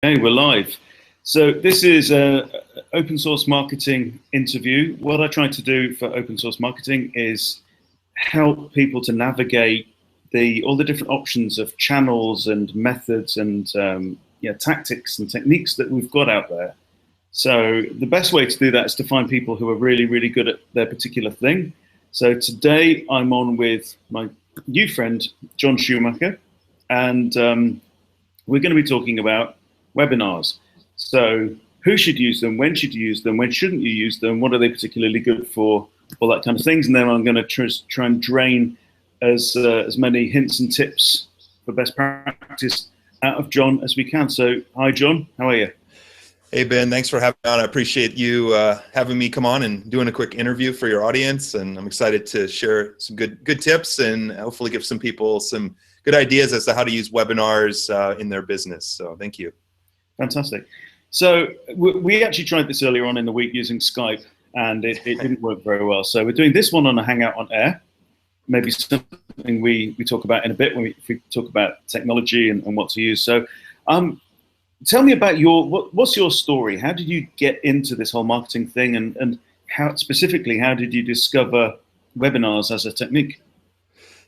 Okay, we're live. So this is a open source marketing interview. What I try to do for open source marketing is help people to navigate all the different options of channels and methods and tactics and techniques that we've got out there. So the best way to do that is to find people who are really, really good at their particular thing. So today I'm on with my new friend, John Schumacher, and we're going to be talking about webinars. So who should use them? When should you use them? When shouldn't you use them? What are they particularly good for? All that kind of things. And then I'm going to try and drain as many hints and tips for best practice out of John as we can. So hi, John. How are you? Hey, Ben. Thanks for having me on. I appreciate you having me come on and doing a quick interview for your audience. And I'm excited to share some good tips and hopefully give some people some good ideas as to how to use webinars in their business. So thank you. Fantastic. So we actually tried this earlier on in the week using Skype, and it didn't work very well. So we're doing this one on a Hangout on Air, maybe something we talk about in a bit when we talk about technology and what to use. So tell me about what's your story? How did you get into this whole marketing thing, and how did you discover webinars as a technique?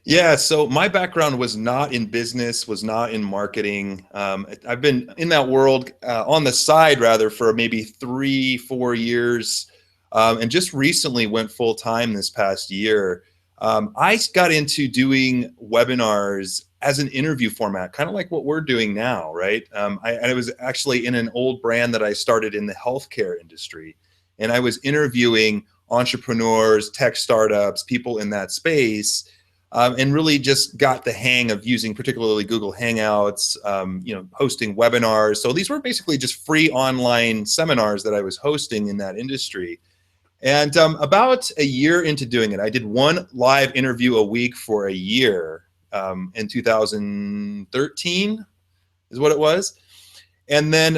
Yeah, so my background was not in business, was not in marketing. I've been in that world on the side rather for maybe 3-4 years, and just recently went full time this past year. I got into doing webinars as an interview format, kind of like what we're doing now, right? I was actually in an old brand that I started in the healthcare industry, and I was interviewing entrepreneurs, tech startups, people in that space. And really just got the hang of using particularly Google Hangouts, hosting webinars. So these were basically just free online seminars that I was hosting in that industry. And about a year into doing it, I did one live interview a week for a year in 2013 is what it was. And then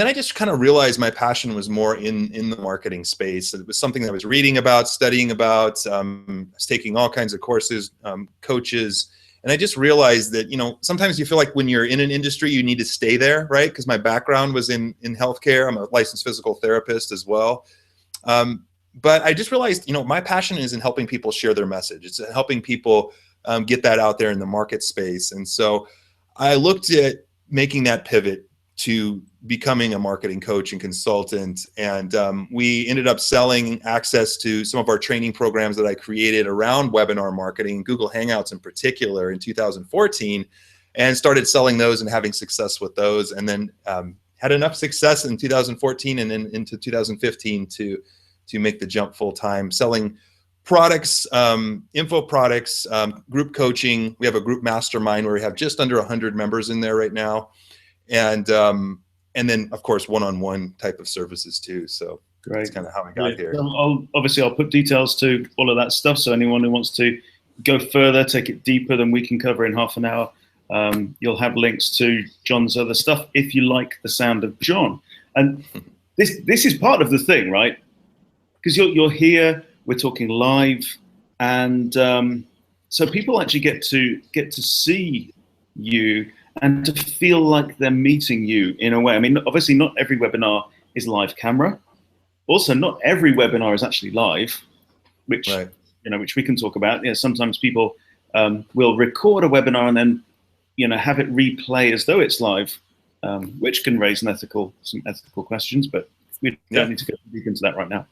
I just kind of realized my passion was more in the marketing space. It was something that I was reading about, studying about, I was taking all kinds of courses, coaches. And I just realized that, sometimes you feel like when you're in an industry, you need to stay there, right? Because my background was in healthcare. I'm a licensed physical therapist as well. But I just realized, my passion is in helping people share their message. It's helping people get that out there in the market space. And so I looked at making that pivot to becoming a marketing coach and consultant. And we ended up selling access to some of our training programs that I created around webinar marketing, Google Hangouts in particular, in 2014, and started selling those and having success with those. And then had enough success in 2014 and then into 2015 to make the jump full time, selling products, info products, group coaching. We have a group mastermind where we have just under 100 members in there right now. And then of course one-on-one type of services too. So great. That's kind of how I got here. I'll put details to all of that stuff. So anyone who wants to go further, take it deeper than we can cover in half an hour, you'll have links to John's other stuff if you like the sound of John. And this is part of the thing, right? Because you're here, we're talking live, and so people actually get to see you and to feel like they're meeting you in a way. I mean, obviously not every webinar is live camera. Also, not every webinar is actually live, which right. Which we can talk about. Sometimes people will record a webinar and then have it replay as though it's live, which can raise some ethical questions, but we don't need to go deep into that right now.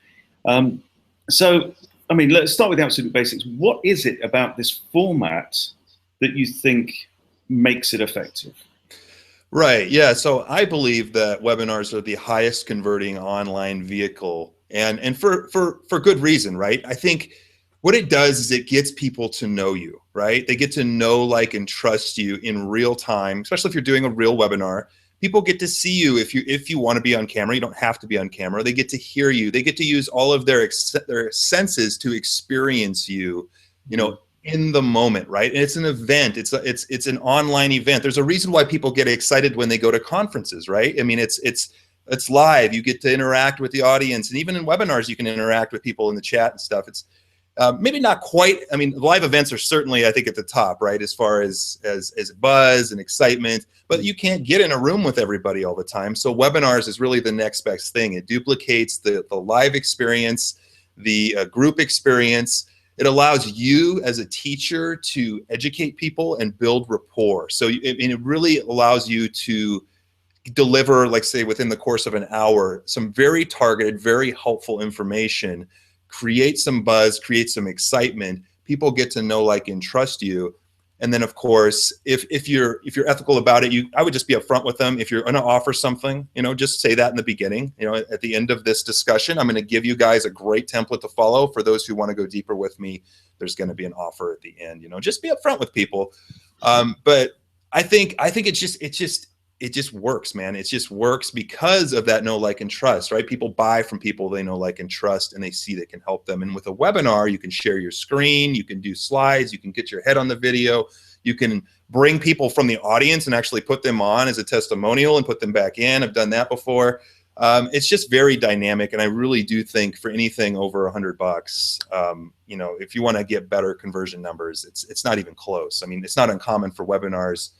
So, I mean, let's start with the absolute basics. What is it about this format that you think makes it effective? Right. Yeah. So I believe that webinars are the highest converting online vehicle, and for good reason, right? I think what it does is it gets people to know you, right? They get to know, like, and trust you in real time, especially if you're doing a real webinar. People get to see you if you want to be on camera. You don't have to be on camera. They get to hear you. They get to use all of their senses to experience you, in the moment, right? And it's an event. It's an online event. There's a reason why people get excited when they go to conferences, right? I mean, it's live. You get to interact with the audience, and even in webinars, you can interact with people in the chat and stuff. It's maybe not quite. I mean, live events are certainly, I think, at the top, right, as far as buzz and excitement. but you can't get in a room with everybody all the time. So webinars is really the next best thing. It duplicates the live experience, the group experience. It allows you as a teacher to educate people and build rapport. So it really allows you to deliver, like say within the course of an hour, some very targeted, very helpful information, create some buzz, create some excitement. People get to know, like, and trust you. And then of course, if you're ethical about it, I would just be upfront with them. If you're going to offer something, just say that in the beginning. At the end of this discussion, I'm going to give you guys a great template to follow. For those who want to go deeper with me, there's going to be an offer at the end. Just be upfront with people. But I think it just works, man. It just works because of that know, like, and trust, right? People buy from people they know, like, and trust, and they see they can help them. And with a webinar, you can share your screen, you can do slides, you can get your head on the video, you can bring people from the audience and actually put them on as a testimonial and put them back in. I've done that before. It's just very dynamic, and I really do think for anything over $100, if you want to get better conversion numbers, it's not even close. I mean, it's not uncommon for webinars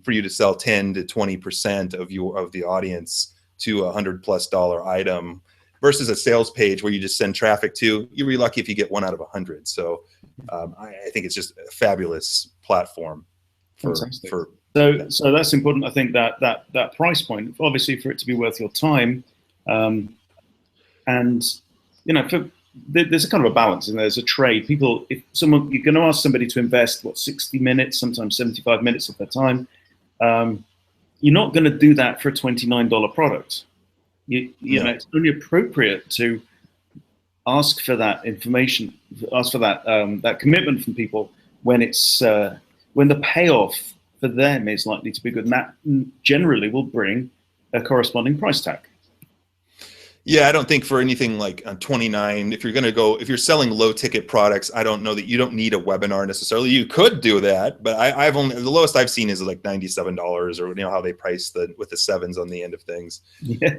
for you to sell 10 to 20% of the audience to $100+ item versus a sales page where you just send traffic to. You're really lucky if you get 1 out of 100. So I think it's just a fabulous platform for so that's important. I think that price point, obviously, for it to be worth your time, and there's a kind of a balance, and there's a trade. You're going to ask somebody to invest 60 minutes, sometimes 75 minutes of their time. You're not going to do that for a $29 product. It's only appropriate to ask for that information, ask for that commitment from people when the payoff for them is likely to be good, and that generally will bring a corresponding price tag. Yeah, I don't think for anything like 29, if you're selling low ticket products, I don't know that you don't need a webinar necessarily. You could do that, but the lowest I've seen is like $97, or how they price with the sevens on the end of things. Yeah.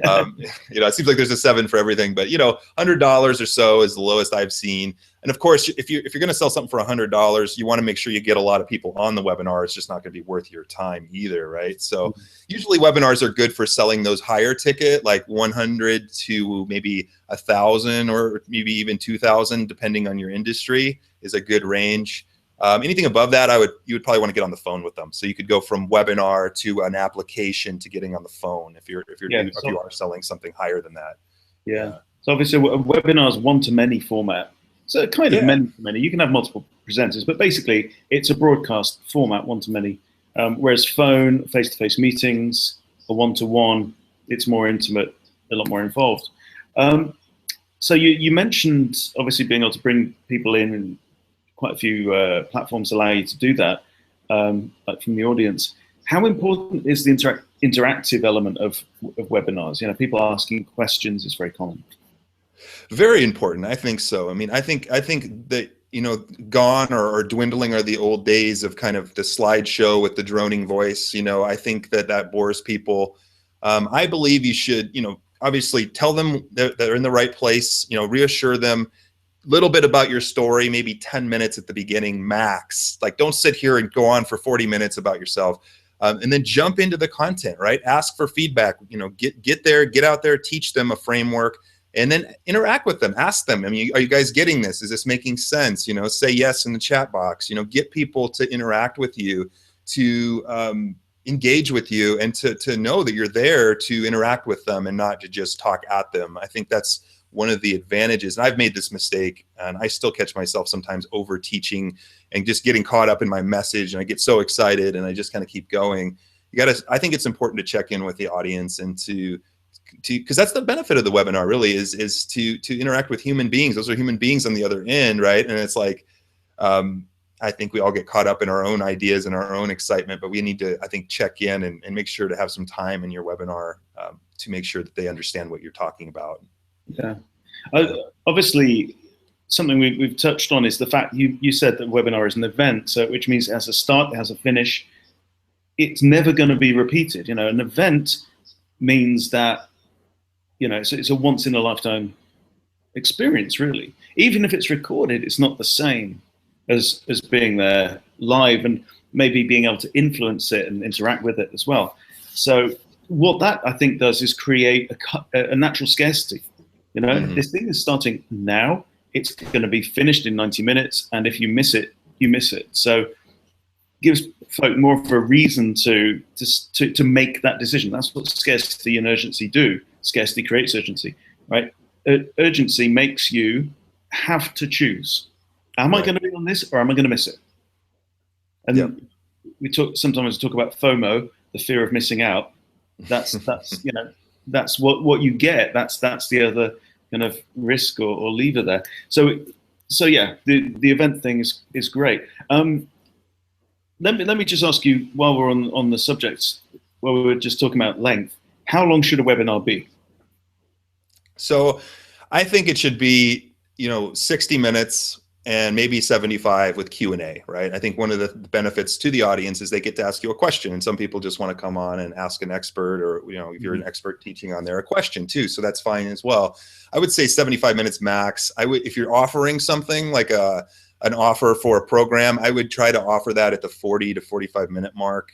It seems like there's a 7 for everything, but $100 or so is the lowest I've seen. And of course, if you're going to sell something for $100, you want to make sure you get a lot of people on the webinar. It's just not going to be worth your time either, right? So usually webinars are good for selling those higher ticket, like 100 to maybe 1,000 or maybe even 2,000, depending on your industry, is a good range. Anything above that, you would probably want to get on the phone with them. So you could go from webinar to an application to getting on the phone if you are selling something higher than that. Yeah. So obviously, a webinar is one-to-many format. So kind of many. You can have multiple presenters, but basically it's a broadcast format, one-to-many. Whereas phone, face-to-face meetings, a one-to-one, it's more intimate, a lot more involved. So you mentioned obviously being able to bring people in, and quite a few platforms allow you to do that, like from the audience. How important is the interactive element of webinars? People asking questions is very common. Very important. I think so. I mean, I think that, gone or dwindling are the old days of kind of the slideshow with the droning voice. I think that bores people. I believe you should, obviously tell them that they're in the right place, reassure them a little bit about your story, maybe 10 minutes at the beginning max. Like, don't sit here and go on for 40 minutes about yourself. And then jump into the content, right? Ask for feedback, get out there, teach them a framework. And then interact with them. Ask them, are you guys getting this? Is this making sense? Say yes in the chat box. Get people to interact with you, to engage with you, and to know that you're there to interact with them and not to just talk at them. I think that's one of the advantages. And I've made this mistake, and I still catch myself sometimes over teaching and just getting caught up in my message, and I get so excited and I just kind of keep going. I think it's important to check in with the audience and because that's the benefit of the webinar, really, is to interact with human beings. Those are human beings on the other end, right? And it's like, I think we all get caught up in our own ideas and our own excitement, but we need to, I think, check in and make sure to have some time in your webinar to make sure that they understand what you're talking about. Yeah. Obviously, something we've touched on is the fact you said that webinar is an event, so which means it has a start, it has a finish. It's never going to be repeated. An event means that it's a once in a lifetime experience, really. Even if it's recorded, it's not the same as being there live. And maybe being able to influence it and interact with it as well. So what that I think does is create a natural scarcity. You know, this thing is starting now. It's going to be finished in 90 minutes, and if you miss it, you miss it. So gives folk more of a reason to make that decision. That's what scarcity and urgency do. Scarcity creates urgency, right? Urgency makes you have to choose. Am I going to be on this, or am I going to miss it? And sometimes talk about FOMO, the fear of missing out. That's you know, that's what you get. That's the other kind of risk or lever there. So yeah, the event thing is great. Let me just ask you, while we're on the subject, while we were just talking about length, how long should a webinar be? So I think it should be, 60 minutes and maybe 75 with Q&A, right? I think one of the benefits to the audience is they get to ask you a question, and some people just want to come on and ask an expert, or if you're an expert teaching on there, a question too, so that's fine as well. I would say 75 minutes max. If you're offering something like an offer for a program, I would try to offer that at the 40 to 45 minute mark.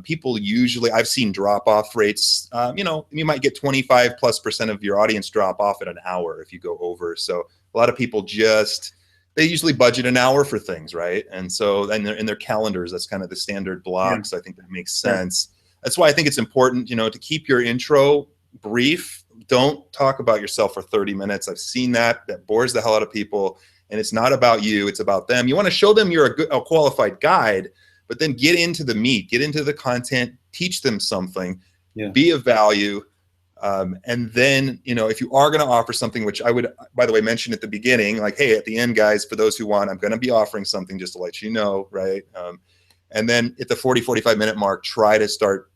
People usually, I've seen drop-off rates, you might get 25+% of your audience drop off at an hour if you go over. So a lot of people they usually budget an hour for things, right? And so in their calendars, that's kind of the standard block. Yeah. So I think that makes sense. Yeah. That's why I think it's important, to keep your intro brief. Don't talk about yourself for 30 minutes. I've seen that bores the hell out of people. And it's not about you, it's about them. You want to show them you're a qualified guide, but then get into the meat, get into the content, teach them something, be of value. And then, if you are going to offer something, which I would, by the way, mention at the beginning, like, hey, at the end, guys, for those who want, I'm going to be offering something just to let you know, right? And then at the 40, 45 minute mark, try to start,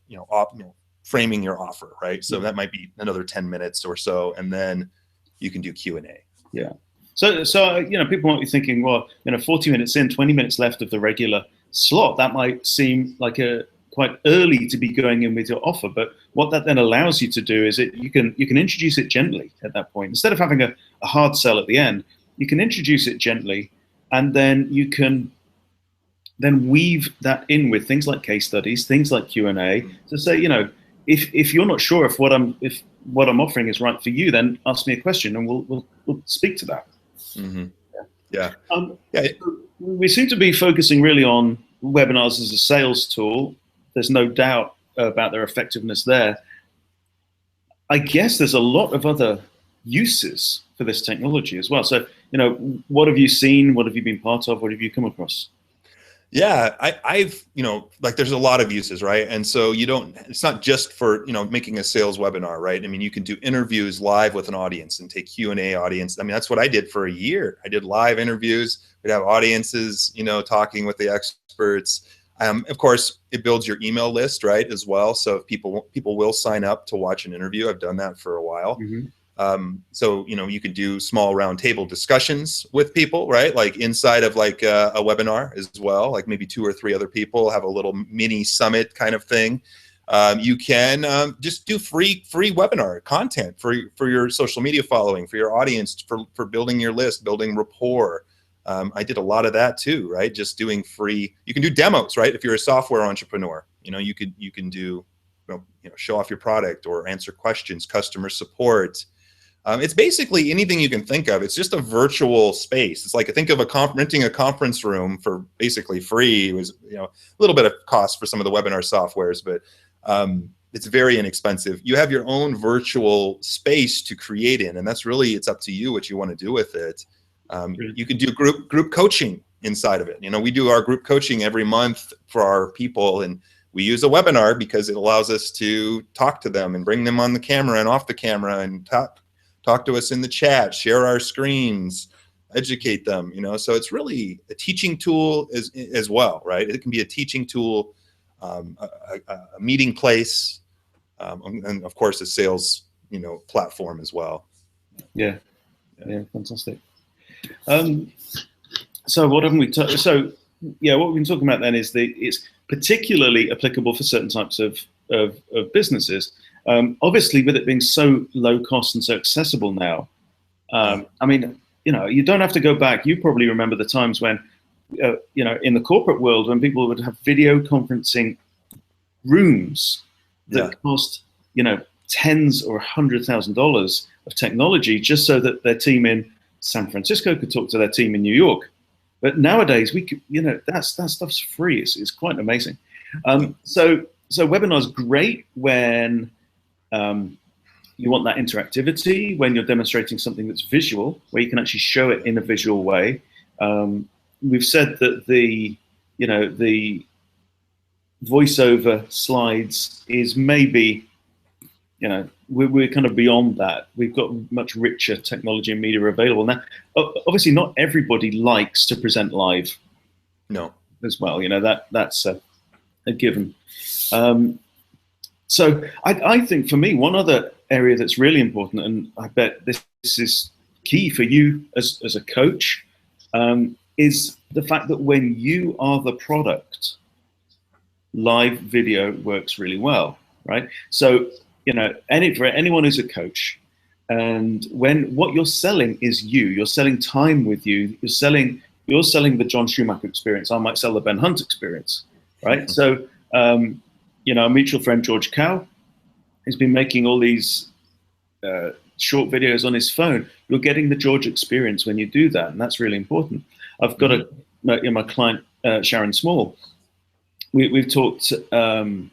framing your offer, right? So that might be another 10 minutes or so, and then you can do Q&A. Yeah. So people might be thinking, well, 40 minutes in, 20 minutes left of the regular slot, that might seem like quite early to be going in with your offer. But what that then allows you to do is you can introduce it gently at that point. Instead of having a hard sell at the end, you can introduce it gently, and then you can then weave that in with things like case studies, things like Q&A, to say, if you're not sure if what I'm offering is right for you, then ask me a question and we'll speak to that. Mm-hmm. Yeah. We seem to be focusing really on webinars as a sales tool. There's no doubt about their effectiveness there. I guess there's a lot of other uses for this technology as well. So, what have you seen? What have you been part of? What have you come across? Yeah, I've, there's a lot of uses, right? And so it's not just for, making a sales webinar, right? I mean, you can do interviews live with an audience and take Q&A audience. I mean, that's what I did for a year. I did live interviews. We'd have audiences, talking with the experts. Of course, it builds your email list, right, as well. So if people will sign up to watch an interview. I've done that for a while. Mm-hmm. So, you could do small roundtable discussions with people, right? Like inside of like a webinar as well, like maybe 2 or 3 other people have a little mini summit kind of thing. You can just do free webinar content for your social media following, for your audience, for building your list, building rapport. I did a lot of that too, right? Just doing free. You can do demos, right? If you're a software entrepreneur, you can do, show off your product or answer questions, customer support. It's basically anything you can think of. It's just a virtual space. It's like, think of renting a conference room for basically free. It was, a little bit of cost for some of the webinar softwares, but it's very inexpensive. You have your own virtual space to create in, and it's up to you what you want to do with it. You can do group coaching inside of it. We do our group coaching every month for our people, and we use a webinar because it allows us to talk to them and bring them on the camera and off the camera and talk to us in the chat, share our screens, educate them, so it's really a teaching tool as well, right? It can be a teaching tool, a meeting place, and of course a sales, platform as well. Yeah, fantastic. So what haven't we what we've been talking about then is it's particularly applicable for certain types of businesses. Obviously, with it being so low cost and so accessible now, I mean, you don't have to go back. You probably remember the times when you know, in the corporate world, when people would have video conferencing rooms that cost, you know, tens or $100,000 of technology just so that their team in San Francisco could talk to their team in New York. But nowadays, we could, you know, that stuff's free. It's quite amazing. So webinars great when you want that interactivity, when you're demonstrating something that's visual, where you can actually show it in a visual way. We've said that the voiceover slides is maybe, you know, we're kind of beyond that. We've got much richer technology and media available now. Obviously, not everybody likes to present live. No. As well, you know, that's a given. So I think for me, one other area that's really important, and I bet this is key for you as a coach, is the fact that when you are the product, live video works really well, right? So, you know, for anyone who's a coach, and when what you're selling is you're selling time with you, you're selling the John Schumacher experience. I might sell the Ben Hunt experience, right? Mm-hmm. So, you know, a mutual friend, George Cow, has been making all these short videos on his phone. You're getting the George experience when you do that, and that's really important. I've got my client, Sharon Small. We've talked, you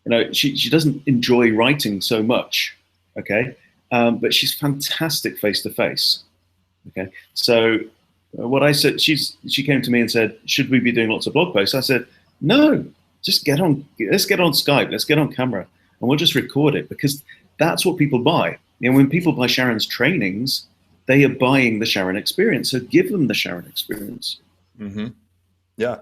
know, she doesn't enjoy writing so much, okay? But she's fantastic face-to-face, okay? So what I said, she came to me and said, should we be doing lots of blog posts? I said, no, just let's get on Skype, let's get on camera, and we'll just record it, because that's what people buy. You know, when people buy Sharon's trainings, they are buying the Sharon experience. So give them the Sharon experience. Mm-hmm. Yeah.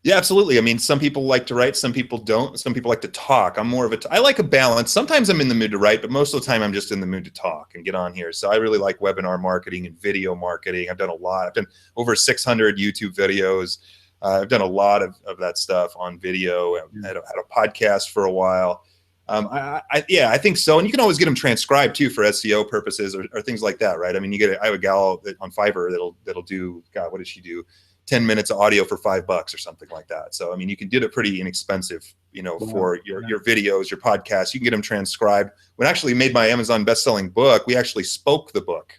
Yeah, absolutely. I mean, some people like to write, some people don't. Some people like to talk. I'm more of I like a balance. Sometimes I'm in the mood to write, but most of the time I'm just in the mood to talk and get on here. So I really like webinar marketing and video marketing. I've done a lot. I've done over 600 YouTube videos. I've done a lot of that stuff on video. I had a podcast for a while. I think so. And you can always get them transcribed too for SEO purposes or things like that, right? I mean, I have a gal on Fiverr that'll do, God, what does she do? 10 minutes of audio for $5 or something like that. So, I mean, you can do it pretty inexpensive, you know, for your videos, your podcasts. You can get them transcribed. When I actually made my Amazon best-selling book, we actually spoke the book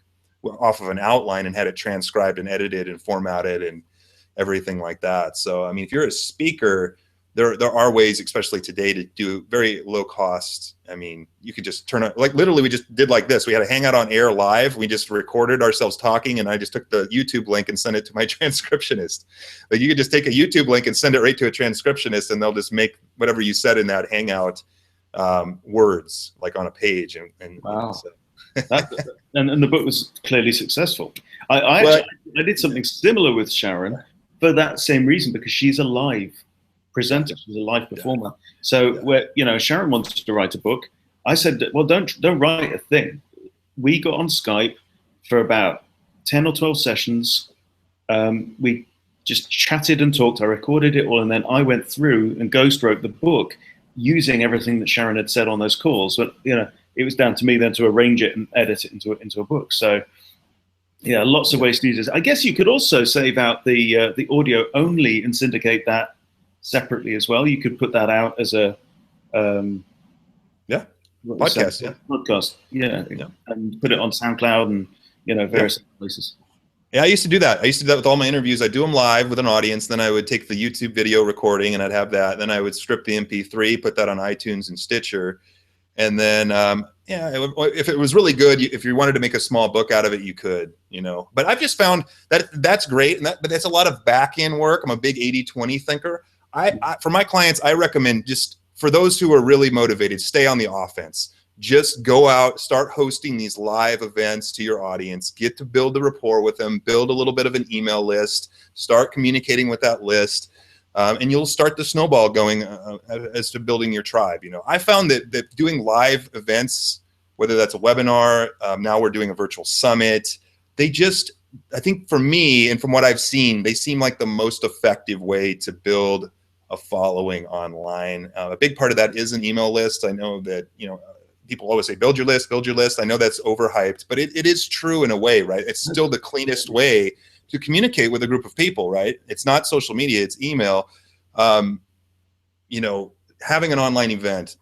off of an outline and had it transcribed and edited and formatted and everything like that. So, I mean, if you're a speaker, there are ways, especially today, to do very low cost. I mean, you could just turn on, like literally we just did like this. We had a Hangout on Air live. We just recorded ourselves talking, and I just took the YouTube link and sent it to my transcriptionist. But you could just take a YouTube link and send it right to a transcriptionist, and they'll just make whatever you said in that Hangout words, like on a page. And wow. So. and the book was clearly successful. I did something similar with Sharon for that same reason, because she's a live presenter, she's a live performer. So where, you know, Sharon wanted to write a book, I said, well, don't write a thing. We got on Skype for about 10 or 12 sessions. We just chatted and talked. I recorded it all, and then I went through and ghost wrote the book using everything that Sharon had said on those calls. But, you know, it was down to me then to arrange it and edit it into a book. So yeah, lots of ways to use this. I guess you could also save out the audio only and syndicate that separately as well. You could put that out as a podcast, podcast, and put it on SoundCloud and, you know, various places. Yeah, I used to do that. I used to do that with all my interviews. I'd do them live with an audience. Then I would take the YouTube video recording and I'd have that. Then I would strip the MP3, put that on iTunes and Stitcher. And then, if it was really good, if you wanted to make a small book out of it, you could, you know. But I've just found that that's great. But that's a lot of back-end work. I'm a big 80-20 thinker. For my clients, I recommend, just for those who are really motivated, stay on the offense. Just go out, start hosting these live events to your audience, get to build the rapport with them, build a little bit of an email list, start communicating with that list, and you'll start the snowball going as to building your tribe. You know, I found that doing live events, whether that's a webinar, now we're doing a virtual summit, I think for me and from what I've seen, they seem like the most effective way to build a following online. A big part of that is an email list. I know that, you know, people always say, build your list, build your list. I know that's overhyped, but it is true in a way, right? It's still the cleanest way to communicate with a group of people, right? It's not social media, it's email. You know, having an online event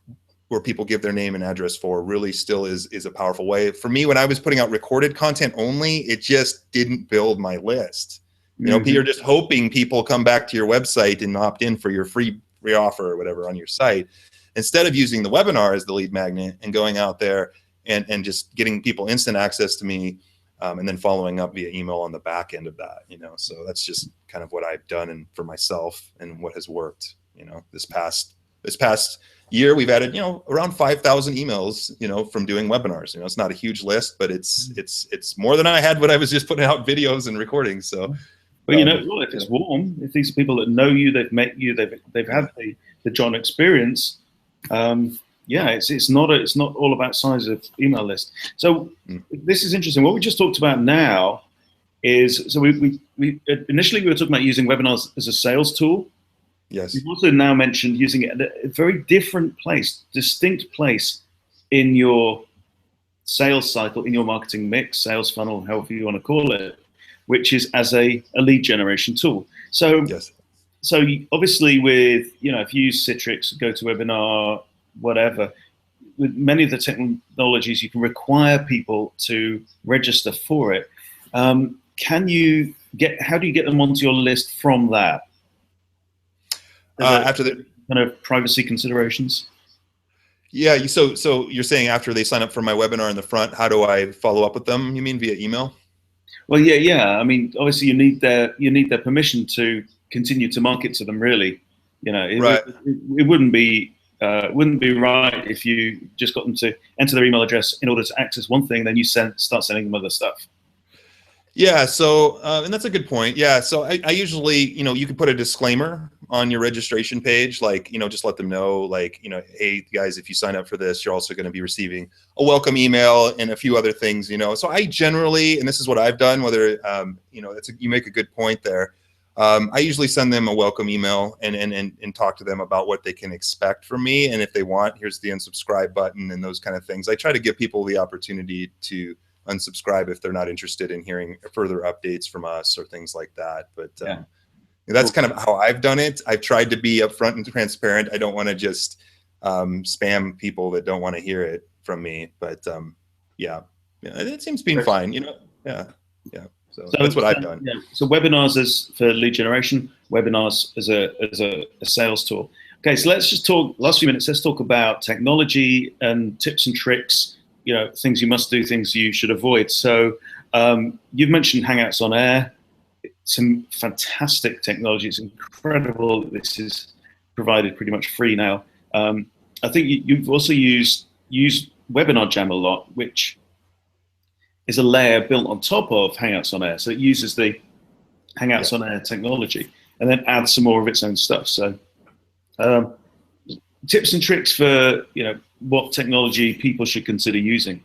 where people give their name and address for really still is a powerful way. For me, when I was putting out recorded content only, it just didn't build my list. You know, you're just hoping people come back to your website and opt in for your free offer or whatever on your site, instead of using the webinar as the lead magnet and going out there and just getting people instant access to me, and then following up via email on the back end of that, you know. So that's just kind of what I've done and for myself and what has worked. You know, this past year, we've added, you know, around 5,000 emails, you know, from doing webinars. You know, it's not a huge list, but it's more than I had when I was just putting out videos and recording. So, well, you know, well, if it's warm, if these are people that know you, they've met you, they've had the John experience. Yeah, it's not all about size of email list. So this is interesting. What we just talked about now is, so we initially we were talking about using webinars as a sales tool. Yes. You've also now mentioned using it at a very different place, distinct place in your sales cycle, in your marketing mix, sales funnel, however you want to call it, which is as a lead generation tool. So, yes. So obviously with, you know, if you use Citrix, GoToWebinar, whatever, with many of the technologies, you can require people to register for it. How do you get them onto your list from that? After the kind of privacy considerations? Yeah, so you're saying after they sign up for my webinar in the front, how do I follow up with them? You mean via email? Well, yeah. I mean, obviously you need their permission to continue to market to them. Really, you know, it wouldn't be right if you just got them to enter their email address in order to access one thing, then you start sending them other stuff. Yeah, so, and that's a good point. Yeah, so I usually, you know, you can put a disclaimer on your registration page, like, you know, just let them know, like, you know, hey guys, if you sign up for this, you're also going to be receiving a welcome email and a few other things, you know. So I generally, and this is what I've done, whether, you know, you make a good point there. I usually send them a welcome email and talk to them about what they can expect from me. And if they want, here's the unsubscribe button and those kind of things. I try to give people the opportunity to unsubscribe if they're not interested in hearing further updates from us or things like that. But that's kind of how I've done it. I've tried to be upfront and transparent. I don't want to just spam people that don't want to hear it from me. But yeah, it seems being fine, you know. Yeah. So that's what I've done. Yeah. So webinars as for lead generation, webinars as a sales tool. Okay, so let's just talk, last few minutes, let's talk about technology and tips and tricks, you know, things you must do, things you should avoid. So you've mentioned Hangouts on Air. Some fantastic technology. It's incredible that this is provided pretty much free now. I think you've also used Webinar Jam a lot, which is a layer built on top of Hangouts on Air. So it uses the Hangouts on Air technology and then adds some more of its own stuff. So tips and tricks for, you know, what technology people should consider using.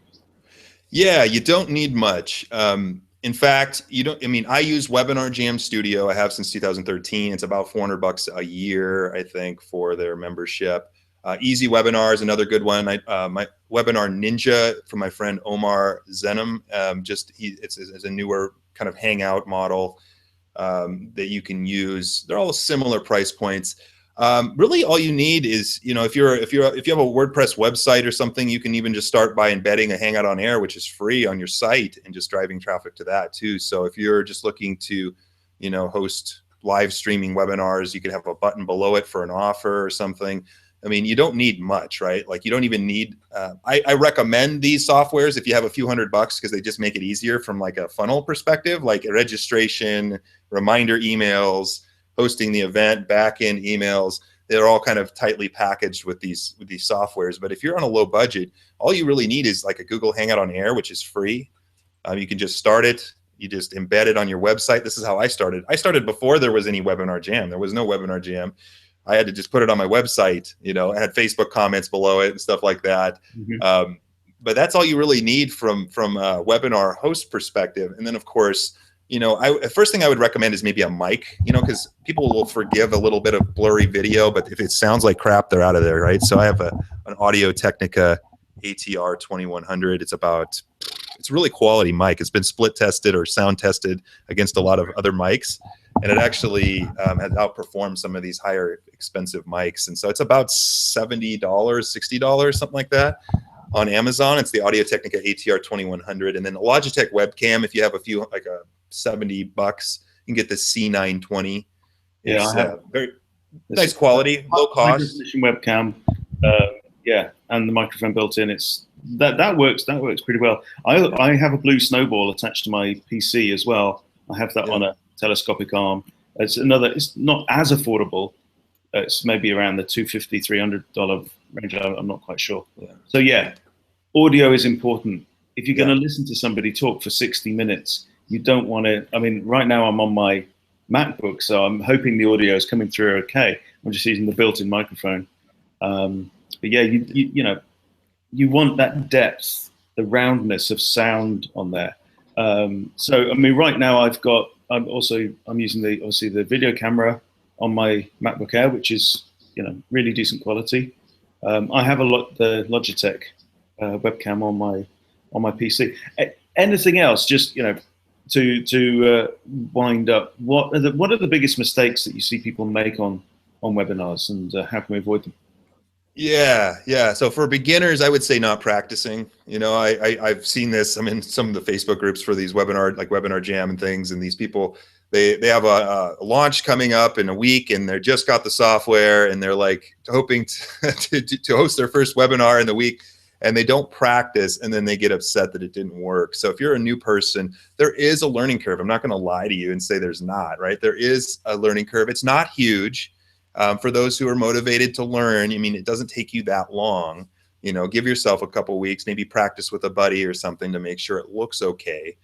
Yeah, you don't need much. In fact, I use Webinar Jam Studio. I have since 2013. It's about $400 a year, I think, for their membership. Easy Webinar is another good one. My Webinar Ninja from my friend Omar Zenem. It's a newer kind of Hangout model that you can use. They're all similar price points. Really, all you need is, you know, if you have a WordPress website or something, you can even just start by embedding a Hangout on Air, which is free, on your site, and just driving traffic to that too. So if you're just looking to, you know, host live streaming webinars, you could have a button below it for an offer or something. I mean, you don't need much, right? Like, you don't even need, I recommend these softwares if you have a few $100 because they just make it easier from like a funnel perspective, like a registration, reminder emails, hosting the event, back-end emails. They're all kind of tightly packaged with these softwares. But if you're on a low budget, all you really need is like a Google Hangout on Air, which is free. You can just start it. You just embed it on your website. This is how I started. I started before there was any Webinar Jam. There was no Webinar Jam. I had to just put it on my website. You know, I had Facebook comments below it and stuff like that. Mm-hmm. But that's all you really need from a webinar host perspective. And then, of course, you know, the first thing I would recommend is maybe a mic, you know, because people will forgive a little bit of blurry video, but if it sounds like crap, they're out of there, right? So I have an Audio Technica ATR 2100. It's about it's really quality mic. It's been split tested or sound tested against a lot of other mics, and it actually has outperformed some of these higher expensive mics. And so it's about $70, $60, something like that on Amazon. It's the Audio-Technica ATR 2100, and then the Logitech webcam. If you have a few, like a $70, you can get the C920. Yeah, it's very nice quality, low cost webcam. Yeah, and the microphone built in. It's that works. That works pretty well. I have a Blue Snowball attached to my PC as well. I have that on a telescopic arm. It's not as affordable. It's maybe around the $250, $300 range. I'm not quite sure. So yeah, audio is important. If you're going to listen to somebody talk for 60 minutes, you don't want to. I mean, right now I'm on my MacBook, so I'm hoping the audio is coming through okay. I'm just using the built-in microphone. But yeah, you want that depth, the roundness of sound on there. So I mean, right now I'm using obviously the video camera on my MacBook Air, which is really decent quality. I have the Logitech webcam on my PC. Anything else? Just to wind up, what are the biggest mistakes that you see people make on webinars, and how can we avoid them? Yeah. So for beginners, I would say not practicing. I've seen this. I'm in some of the Facebook groups for these Webinar Jam and things, and these people, they have a launch coming up in a week, and they're just got the software, and they're like hoping to host their first webinar in the week, and they don't practice, and then they get upset that it didn't work. So if you're a new person, there is a learning curve. I'm not going to lie to you and say there's not, right? There is a learning curve. It's not huge. For those who are motivated to learn, I mean, it doesn't take you that long. Give yourself a couple weeks, maybe practice with a buddy or something to make sure it looks okay.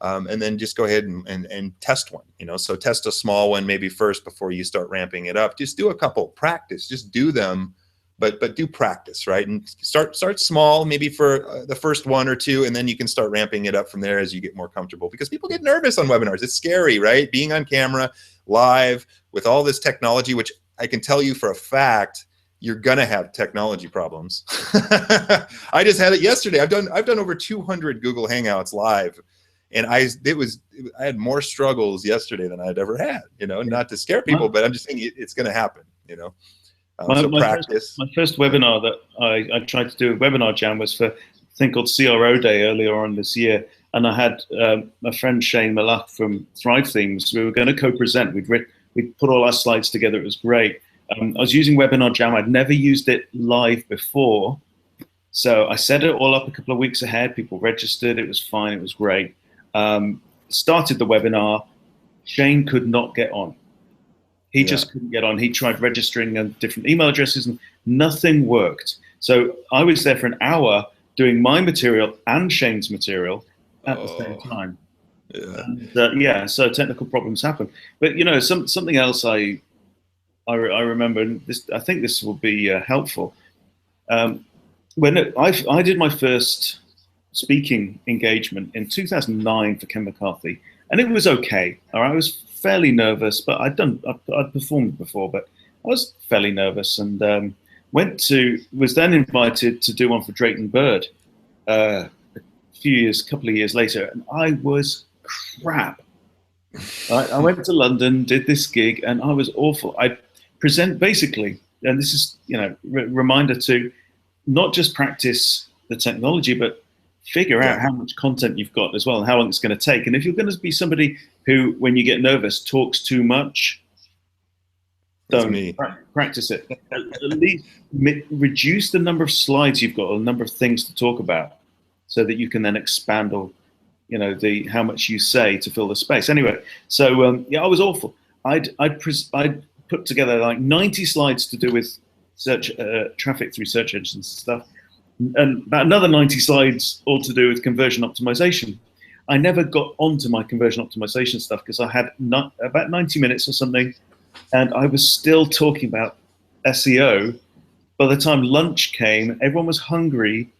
And then just go ahead and test one, so test a small one maybe first before you start ramping it up. Just do a couple, practice, just do them, but do practice, right? And start small, maybe for the first one or two, and then you can start ramping it up from there as you get more comfortable, because people get nervous on webinars. It's scary, right? Being on camera, live, with all this technology, which I can tell you for a fact, you're gonna have technology problems. I just had it yesterday. I've done over 200 Google Hangouts live, and I had more struggles yesterday than I'd ever had. Not to scare people, but I'm just saying it's gonna happen. So practice. My first webinar that I tried to do a Webinar Jam was for a thing called CRO Day earlier on this year, and I had my friend Shane Malak from Thrive Themes. We were going to co-present. We'd put all our slides together. It was great. I was using Webinar Jam. I'd never used it live before. So I set it all up a couple of weeks ahead. People registered. It was fine. It was great. Started the webinar. Shane could not get on. He just couldn't get on. He tried registering different email addresses, and nothing worked. So I was there for an hour doing my material and Shane's material at the same time. And, so technical problems happen. But something else I remember, and I think this will be helpful. When I did my first speaking engagement in 2009 for Ken McCarthy, and it was okay. All right, I was fairly nervous, but I'd performed before, but I was fairly nervous, and was then invited to do one for Drayton Bird a couple of years later, and I was crap. I went to London, did this gig, and I was awful. I present basically, and this is reminder to not just practice the technology, but figure out how much content you've got as well, and how long it's going to take. And if you're going to be somebody who, when you get nervous, talks too much, don't practice it. At least reduce the number of slides you've got, or the number of things to talk about, so that you can then expand on, how much you say to fill the space. Anyway, so I was awful. I'd put together like 90 slides to do with search traffic through search engines and stuff, and about another 90 slides all to do with conversion optimization. I never got onto my conversion optimization stuff because I had about 90 minutes or something, and I was still talking about SEO. By the time lunch came, everyone was hungry,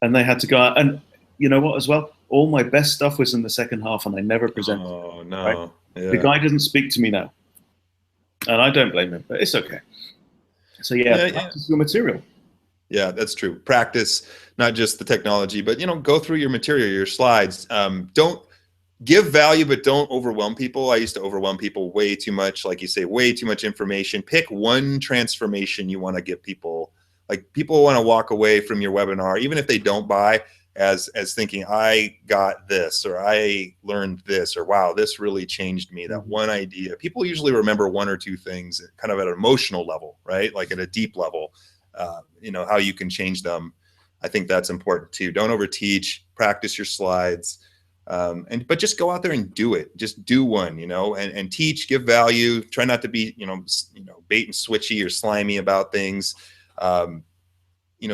and they had to go out. And you know what, as well? All my best stuff was in the second half, and I never presented. Oh, no. Right? Yeah. The guy doesn't speak to me now, and I don't blame him, but it's okay. So practice your material. Yeah, that's true. Practice, not just the technology, but go through your material, your slides. Don't give value, but don't overwhelm people. I used to overwhelm people way too much. Like you say, way too much information. Pick one transformation you want to give people. Like, people want to walk away from your webinar, even if they don't buy, as thinking, I got this, or I learned this, or wow, this really changed me. That one idea. People usually remember one or two things kind of at an emotional level, right? Like at a deep level. How you can change them. I think that's important too. Don't overteach, practice your slides, but just go out there and do it. Just do one, and teach, give value. Try not to be, bait and switchy or slimy about things.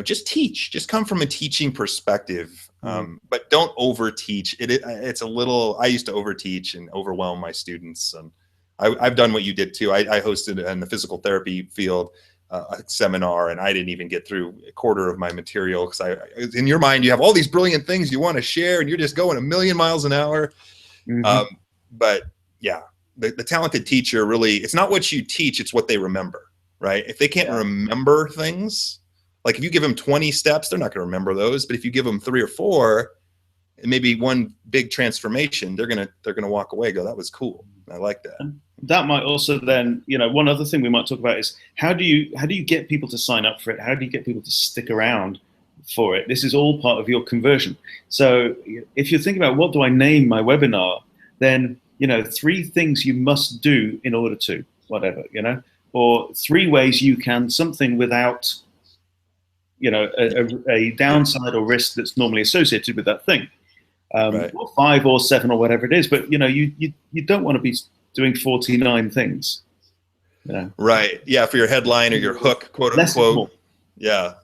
Just teach. Just come from a teaching perspective, but don't overteach. It's a little. I used to overteach and overwhelm my students, and I've done what you did too. I hosted in the physical therapy field a seminar, and I didn't even get through a quarter of my material because in your mind you have all these brilliant things you want to share, and you're just going a million miles an hour. But yeah, the talented teacher really, it's not what you teach, it's what they remember, right? If they can't remember things, like if you give them 20 steps, they're not going to remember those. But if you give them 3 or 4, and maybe one big transformation, they're gonna walk away, go, that was cool. I like that. That might also then, one other thing we might talk about is how do you get people to sign up for it? How do you get people to stick around for it? This is all part of your conversion. So if you're thinking about what do I name my webinar, then 3 things you must do in order to whatever, or 3 ways you can something without a downside or risk that's normally associated with that thing. Right. Or 5 or 7 or whatever it is, but you don't want to be doing 49 things. Right. Yeah. For your headline or your hook, quote unquote. Yeah.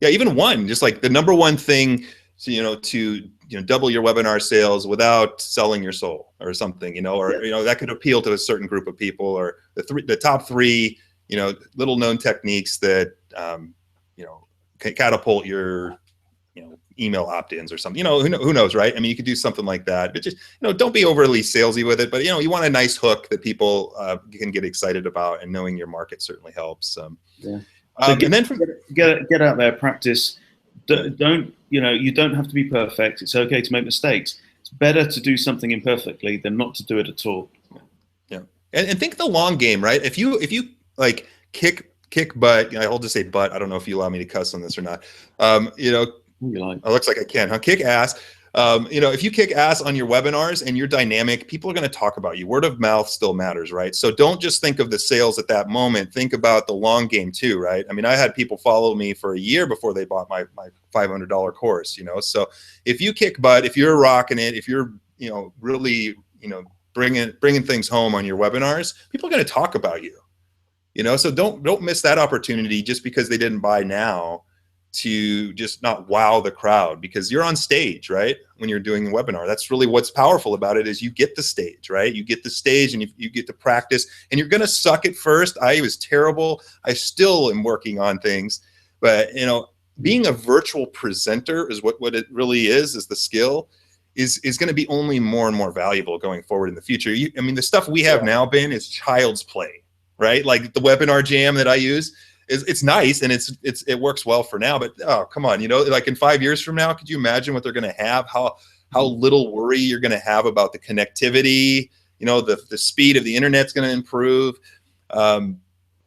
Even one, just like the number one thing, to double your webinar sales without selling your soul or something, that could appeal to a certain group of people, or the top 3, little known techniques that, can catapult your, email opt-ins or something, who knows, right? I mean, you could do something like that, but just, don't be overly salesy with it, but you want a nice hook that people can get excited about, and knowing your market certainly helps. So and then get out there, practice. Don't, you don't have to be perfect. It's okay to make mistakes. It's better to do something imperfectly than not to do it at all. Yeah. And think the long game, right? If you like kick butt, I'll just say butt. I don't know if you allow me to cuss on this or not. It looks like I can, huh? Kick ass. If you kick ass on your webinars and you're dynamic, people are going to talk about you. Word of mouth still matters, right? So don't just think of the sales at that moment. Think about the long game too, right? I mean, I had people follow me for a year before they bought my $500 course, So if you kick butt, if you're rocking it, if you're, really, bringing things home on your webinars, people are going to talk about you, So don't miss that opportunity just because they didn't buy now, to just not wow the crowd, because you're on stage, right? When you're doing a webinar, that's really what's powerful about it, is you get the stage, right? You get the stage and you get to practice, and you're going to suck at first. I was terrible. I still am working on things, but being a virtual presenter is what it really is the skill is going to be only more and more valuable going forward in the future. The stuff we have now, Ben, is child's play, right? Like the Webinar Jam that I use, it's nice and it works well for now, but oh, come on, like in 5 years from now, could you imagine what they're going to have? How little worry you're going to have about the connectivity, the speed of the internet's going to improve.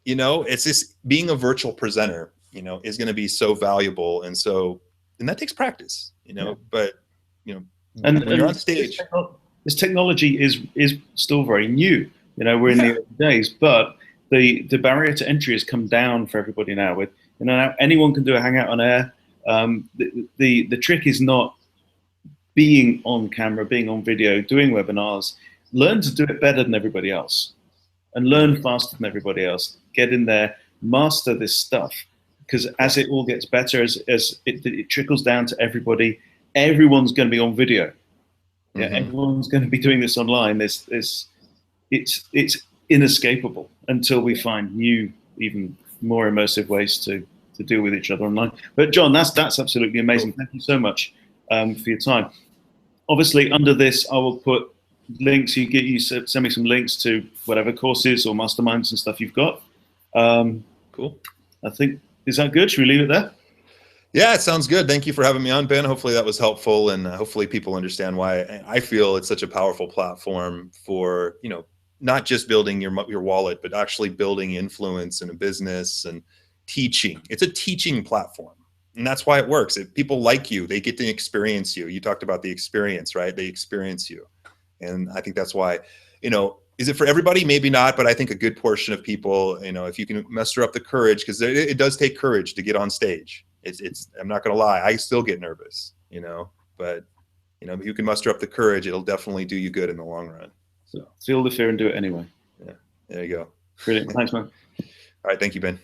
It's just being a virtual presenter, is going to be so valuable. And that takes practice, but when you're on stage, this technology is still very new. We're in the early days, but the barrier to entry has come down for everybody now. With now anyone can do a Hangout on air. The trick is not being on camera, being on video, doing webinars. Learn to do it better than everybody else, and learn faster than everybody else. Get in there, master this stuff, because as it all gets better, as it trickles down to everybody, everyone's going to be on video. Yeah, everyone's going to be doing this online. It's inescapable until we find new, even more immersive ways to deal with each other online. But John, that's absolutely amazing. Thank you so much for your time. Obviously, under this, I will put links. You send me some links to whatever courses or masterminds and stuff you've got. Cool. I think Is that good? Should we leave it there? Yeah, it sounds good. Thank you for having me on, Ben. Hopefully that was helpful, and hopefully people understand why I feel it's such a powerful platform for, you know, not just building your wallet, but actually building influence in a business and teaching. It's a teaching platform, and that's why it works. If people like you, they get to experience you. You talked about the experience, right? They experience you, and I think that's why, you know. Is it for everybody? Maybe not, but I think a good portion of people, you know, if you can muster up the courage, because it does take courage to get on stage. I'm not going to lie, I still get nervous, you know, but, you know, if you can muster up the courage, it'll definitely do you good in the long run. So feel the fear and do it anyway. Yeah, there you go. Brilliant. Thanks, man. All right. Thank you, Ben.